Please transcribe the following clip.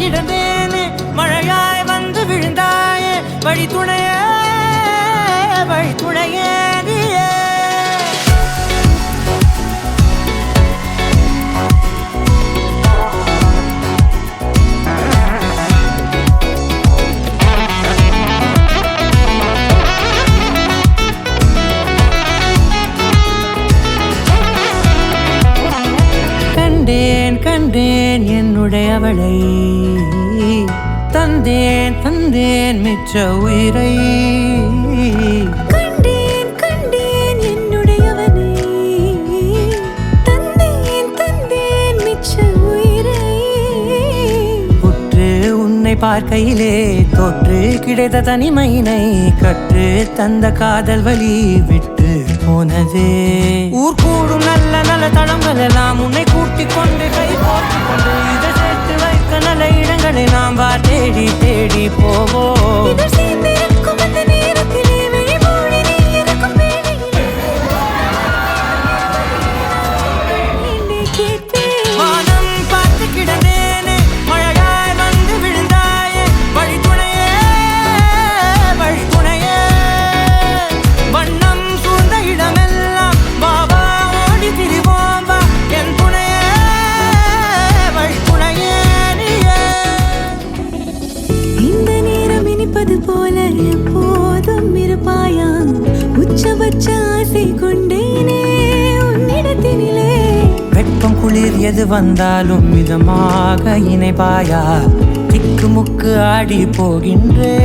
கிடந்தேனே மழையாய் வந்து விழுந்தாயே வழி துணையே நீயே கண்டேன் என்னுடையவளை தந்தேன் மிச்ச உயிரை கண்டேன் என்னுடையவனை தந்தேன் மிச்ச உயிரை உற்று உன்னை பார்க்கையிலே தொற்று கிடைத்த தனிமையினை கற்று தந்த காதல் வழி விட்டு போனதே ஊர் கூடும் நல்ல நல்ல தளங்கள் எல்லாம் உன்னை கூட்டிக் கொண்டு கை போட்டு கொண்டு இதை சேர்த்து வைக்க நல்ல இடங்களை நாம் தேடி போவோம் போல எப்போதும் இருப்பாயா உச்சபட்ச ஆசை கொண்டேனே உன்னிடத்தினிலே வெப்பம் குளிர் எது வந்தாலும் மிதமாக இணைப்பாயா திக்கு முக்கு ஆடி போகின்றே